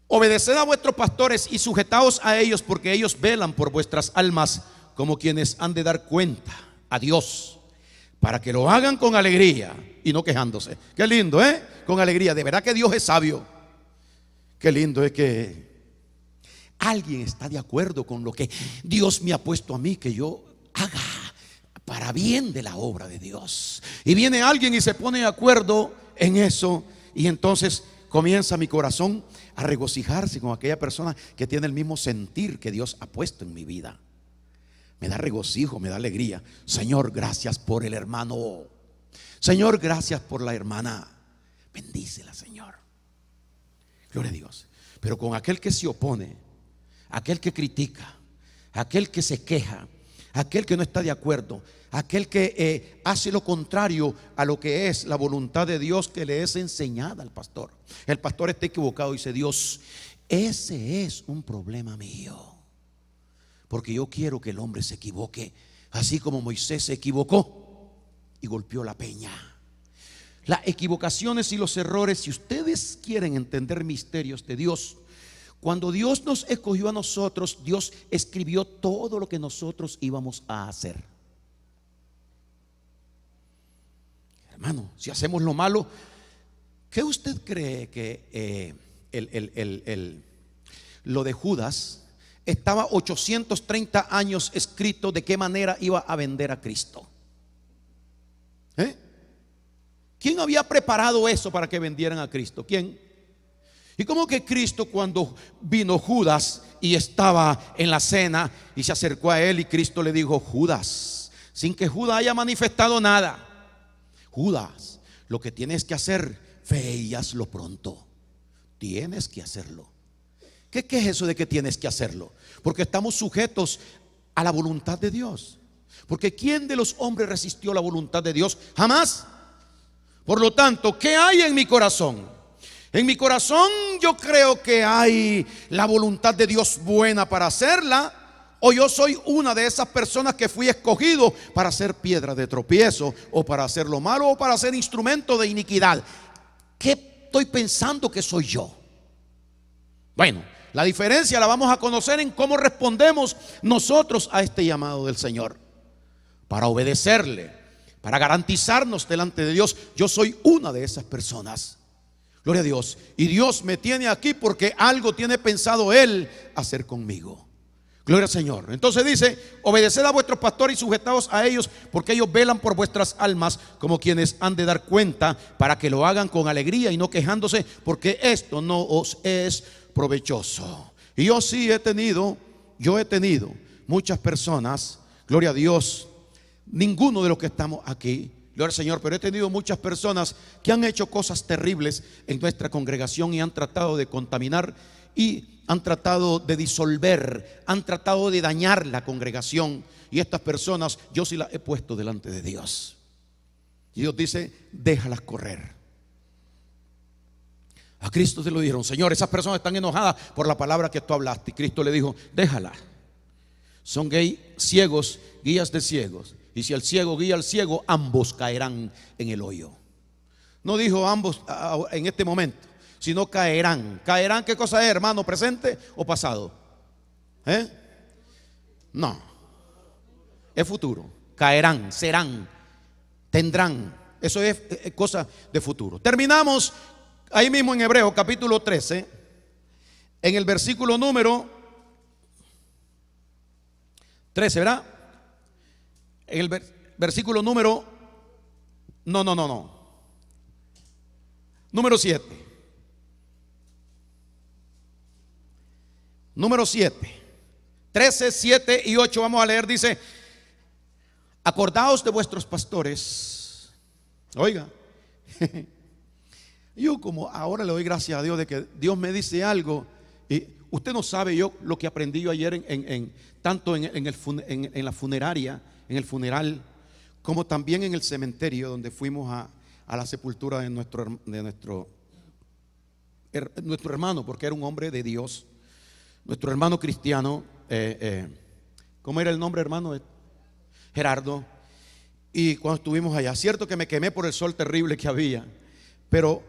Obedeced a vuestros pastores y sujetaos a ellos, porque ellos velan por vuestras almas como quienes han de dar cuenta a Dios, para que lo hagan con alegría y no quejándose. Qué lindo, con alegría. De verdad que Dios es sabio. Qué lindo es que alguien está de acuerdo con lo que Dios me ha puesto a mí que yo haga para bien de la obra de Dios. Y viene alguien y se pone de acuerdo en eso, y entonces comienza mi corazón a regocijarse con aquella persona que tiene el mismo sentir que Dios ha puesto en mi vida. Me da regocijo, me da alegría. Señor, gracias por el hermano. Señor, gracias por la hermana. Bendícela, Señor. Gloria a Dios. Pero con aquel que se opone, aquel que critica, aquel que se queja, aquel que no está de acuerdo, aquel que hace lo contrario a lo que es la voluntad de Dios que le es enseñada al pastor. El pastor está equivocado y dice: Dios, ese es un problema mío, porque yo quiero que el hombre se equivoque, así como Moisés se equivocó y golpeó la peña. Las equivocaciones y los errores, si ustedes quieren entender misterios de Dios, cuando Dios nos escogió a nosotros, Dios escribió todo lo que nosotros íbamos a hacer. Hermano, si hacemos lo malo, ¿qué usted cree que lo de Judas estaba 830 años escrito de qué manera iba a vender a Cristo? ¿Quién había preparado eso para que vendieran a Cristo? ¿Quién? Y como que Cristo, cuando vino Judas y estaba en la cena y se acercó a él, y Cristo le dijo: Judas, sin que Judas haya manifestado nada: Judas, lo que tienes que hacer, ve y hazlo pronto. Tienes que hacerlo. ¿Qué es eso de que tienes que hacerlo? Porque estamos sujetos a la voluntad de Dios. Porque ¿quién de los hombres resistió la voluntad de Dios? Jamás. Por lo tanto, ¿qué hay en mi corazón? En mi corazón yo creo que hay la voluntad de Dios buena para hacerla, o yo soy una de esas personas que fui escogido para ser piedra de tropiezo, o para hacer lo malo, o para ser instrumento de iniquidad. ¿Qué estoy pensando que soy yo? Bueno, la diferencia la vamos a conocer en cómo respondemos nosotros a este llamado del Señor. Para obedecerle, para garantizarnos delante de Dios, yo soy una de esas personas. Gloria a Dios. Y Dios me tiene aquí porque algo tiene pensado Él hacer conmigo. Gloria al Señor. Entonces dice: obedeced a vuestros pastores y sujetaos a ellos, porque ellos velan por vuestras almas como quienes han de dar cuenta, para que lo hagan con alegría y no quejándose, porque esto no os es provechoso. Y yo he tenido muchas personas, gloria a Dios. Ninguno de los que estamos aquí Gloria al Señor. Pero he tenido muchas personas que han hecho cosas terribles en nuestra congregación y han tratado de contaminar y han tratado de disolver, han tratado de dañar la congregación. Y estas personas yo sí las he puesto delante de Dios. Y Dios dice: déjalas correr. A Cristo se lo dijeron: Señor, esas personas están enojadas por la palabra que tú hablaste. Y Cristo le dijo: déjalas. Son ciegos, guías de ciegos. Y si el ciego guía al ciego, ambos caerán en el hoyo. No dijo ambos en este momento, sino caerán. ¿Caerán qué cosa es, hermano? ¿Presente o pasado? No, es futuro. Caerán, serán, tendrán. Eso es cosa de futuro. Terminamos ahí mismo en Hebreos capítulo 13, en el versículo número 13, ¿verdad? En el versículo número número 7. Número 7. 13, 7 y 8 vamos a leer. Dice: acordaos de vuestros pastores. Oiga, yo como ahora le doy gracias a Dios de que Dios me dice algo. Y usted no sabe yo lo que aprendí yo ayer tanto en la funeraria, en el funeral, como también en el cementerio donde fuimos a la sepultura de nuestro hermano, porque era un hombre de Dios, nuestro hermano cristiano. ¿Cómo era el nombre, hermano? Gerardo. Y cuando estuvimos allá, cierto que me quemé por el sol terrible que había, pero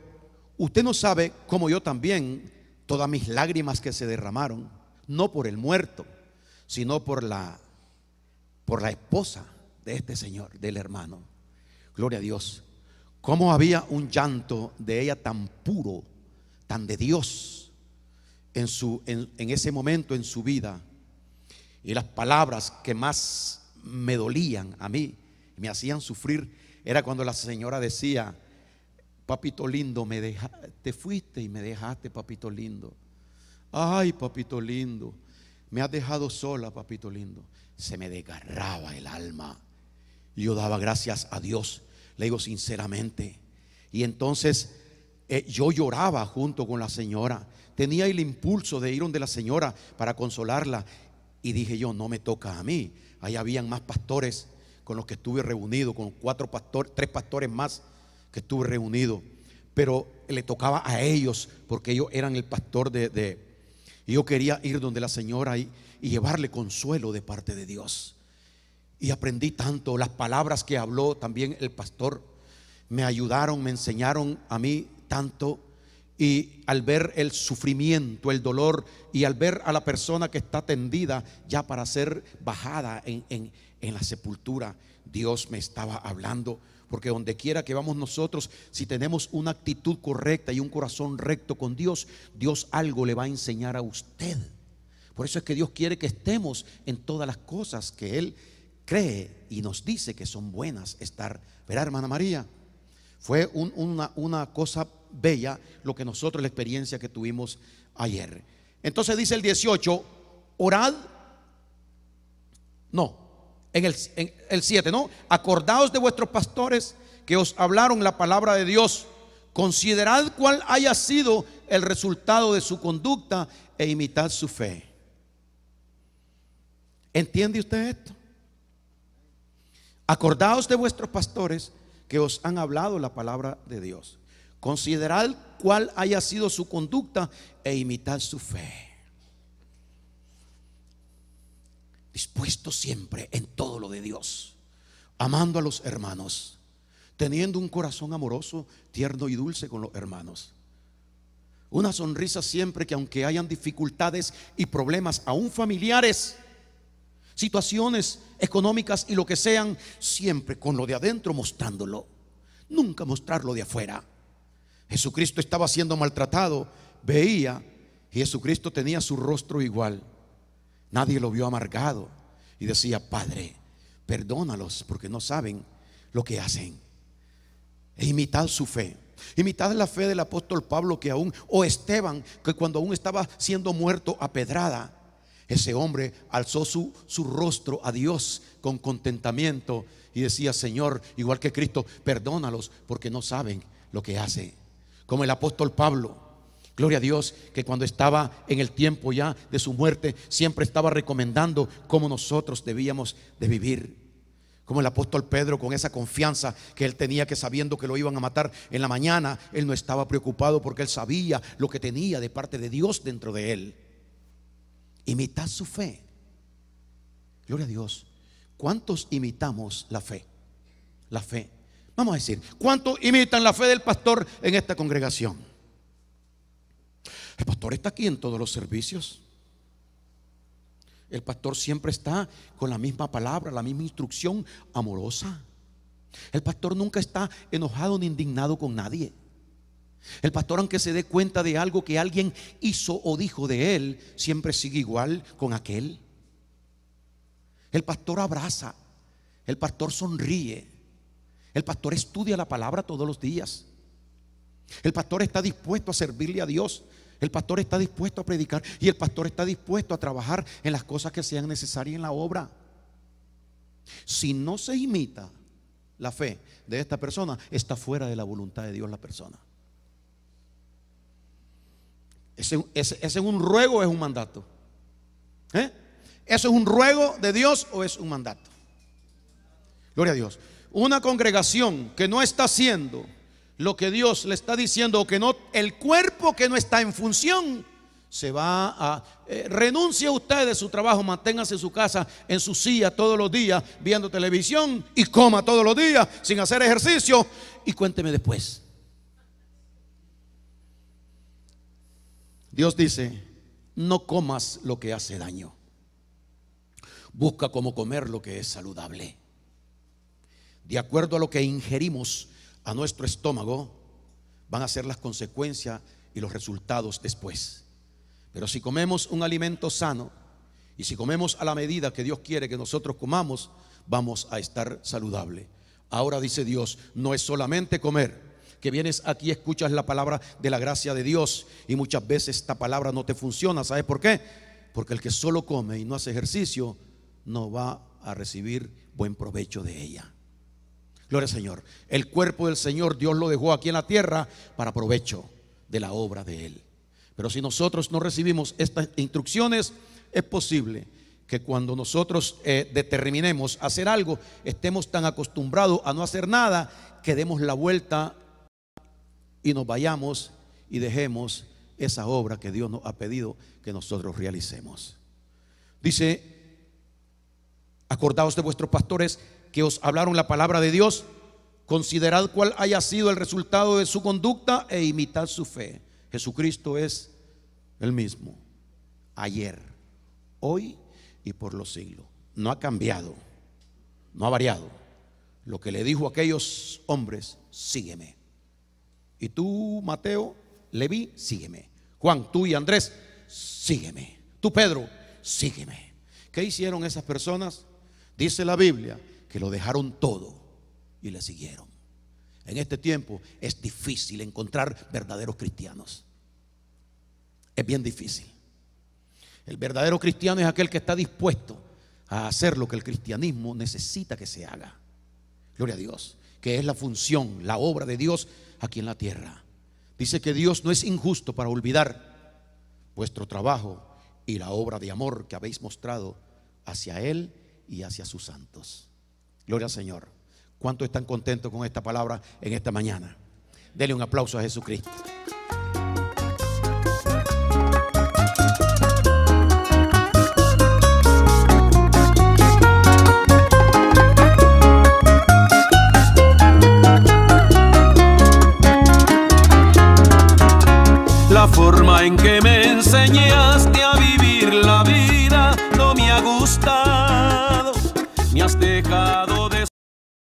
usted no sabe cómo yo también, todas mis lágrimas que se derramaron, no por el muerto, sino por la esposa de este señor, del hermano. Gloria a Dios. Cómo había un llanto de ella tan puro, tan de Dios en ese momento en su vida. Y las palabras que más me dolían a mí, me hacían sufrir, era cuando la señora decía: papito lindo, te fuiste y me dejaste, papito lindo. Ay, papito lindo, me has dejado sola, papito lindo. Se me desgarraba el alma. Y yo daba gracias a Dios, le digo sinceramente. Y entonces yo lloraba junto con la señora. Tenía el impulso de ir donde la señora para consolarla. Y dije yo: no me toca a mí. Ahí habían más pastores con los que estuve reunido, con 3 pastores más que estuve reunido. Pero le tocaba a ellos, porque ellos eran el pastor y yo quería ir donde la señora y llevarle consuelo de parte de Dios. Y aprendí tanto. Las palabras que habló también el pastor me ayudaron, me enseñaron a mí tanto. Y al ver el sufrimiento, el dolor, y al ver a la persona que está tendida ya para ser bajada en la sepultura, Dios me estaba hablando. Porque donde quiera que vamos nosotros, si tenemos una actitud correcta y un corazón recto con Dios, Dios algo le va a enseñar a usted. Por eso es que Dios quiere que estemos en todas las cosas que Él cree y nos dice que son buenas estar. ¿Verdad, hermana María? Fue una cosa bella lo que nosotros, la experiencia que tuvimos ayer. Entonces dice el 18: orad. No, en el 7, ¿no? Acordaos de vuestros pastores que os hablaron la palabra de Dios. Considerad cuál haya sido el resultado de su conducta e imitad su fe. ¿Entiende usted esto? Acordaos de vuestros pastores que os han hablado la palabra de Dios. Considerad cuál haya sido su conducta e imitad su fe. Dispuesto siempre en todo lo de Dios, amando a los hermanos, teniendo un corazón amoroso, tierno y dulce con los hermanos. Una sonrisa siempre, que aunque hayan dificultades y problemas, aún familiares, situaciones económicas y lo que sean, siempre con lo de adentro mostrándolo, nunca mostrarlo de afuera. Jesucristo estaba siendo maltratado, veía, y Jesucristo tenía su rostro igual. Nadie lo vio amargado y decía: Padre, perdónalos porque no saben lo que hacen. E imitad su fe. Imitad la fe del apóstol Pablo, que aún, o Esteban, que cuando aún estaba siendo muerto a pedrada, Ese hombre alzó su rostro a Dios con contentamiento y decía: Señor, igual que Cristo, perdónalos porque no saben lo que hacen. Como el apóstol Pablo, gloria a Dios, que cuando estaba en el tiempo ya de su muerte, siempre estaba recomendando cómo nosotros debíamos de vivir. Como el apóstol Pedro, con esa confianza que él tenía, que sabiendo que lo iban a matar en la mañana, él no estaba preocupado porque él sabía lo que tenía de parte de Dios dentro de él. Imitad su fe. Gloria a Dios. ¿Cuántos imitamos la fe? La fe. Vamos a decir, ¿cuántos imitan la fe del pastor en esta congregación? El pastor está aquí en todos los servicios. El pastor siempre está con la misma palabra, la misma instrucción amorosa. El pastor nunca está enojado ni indignado con nadie. El pastor, aunque se dé cuenta de algo que alguien hizo o dijo de él, siempre sigue igual con aquel. El pastor abraza, el pastor sonríe, el pastor estudia la palabra todos los días. El pastor está dispuesto a servirle a Dios. El pastor está dispuesto a predicar y el pastor está dispuesto a trabajar en las cosas que sean necesarias en la obra. Si no se imita la fe de esta persona, está fuera de la voluntad de Dios la persona. ¿Es un ruego o es un mandato? ¿Eso es un ruego de Dios o es un mandato? Gloria a Dios. Una congregación que no está haciendo lo que Dios le está diciendo, o que no, el cuerpo que no está en función, se va a renuncie usted de su trabajo, manténgase en su casa, en su silla todos los días viendo televisión y coma todos los días sin hacer ejercicio y cuénteme después. Dios dice: no comas lo que hace daño, busca cómo comer lo que es saludable. De acuerdo a lo que ingerimos a nuestro estómago, van a ser las consecuencias y los resultados después. Pero si comemos un alimento sano y si comemos a la medida que Dios quiere que nosotros comamos, vamos a estar saludable. Ahora dice Dios, no es solamente comer, que vienes aquí, escuchas la palabra de la gracia de Dios y muchas veces esta palabra no te funciona. ¿Sabes por qué? Porque el que solo come y no hace ejercicio no va a recibir buen provecho de ella. Gloria al Señor. El cuerpo del Señor Dios lo dejó aquí en la tierra para provecho de la obra de Él. Pero si nosotros no recibimos estas instrucciones, es posible que cuando nosotros determinemos hacer algo, estemos tan acostumbrados a no hacer nada que demos la vuelta y nos vayamos y dejemos esa obra que Dios nos ha pedido que nosotros realicemos. Dice: acordaos de vuestros pastores que os hablaron la palabra de Dios, considerad cuál haya sido el resultado de su conducta e imitad su fe. Jesucristo es el mismo ayer, hoy y por los siglos. No ha cambiado, no ha variado. Lo que le dijo a aquellos hombres: sígueme. Y tú, Mateo, Leví, sígueme. Juan, tú y Andrés, sígueme. Tú, Pedro, sígueme. ¿Qué hicieron esas personas? Dice la Biblia que lo dejaron todo y le siguieron. En este tiempo es difícil encontrar verdaderos cristianos. Es bien difícil. El verdadero cristiano es aquel que está dispuesto a hacer lo que el cristianismo necesita que se haga. Gloria a Dios, que es la función, la obra de Dios aquí en la tierra. Dice que Dios no es injusto para olvidar vuestro trabajo y la obra de amor que habéis mostrado hacia Él y hacia sus santos. Gloria al Señor. ¿Cuántos están contentos con esta palabra en esta mañana? Dele un aplauso a Jesucristo. La forma en que me enseñaste a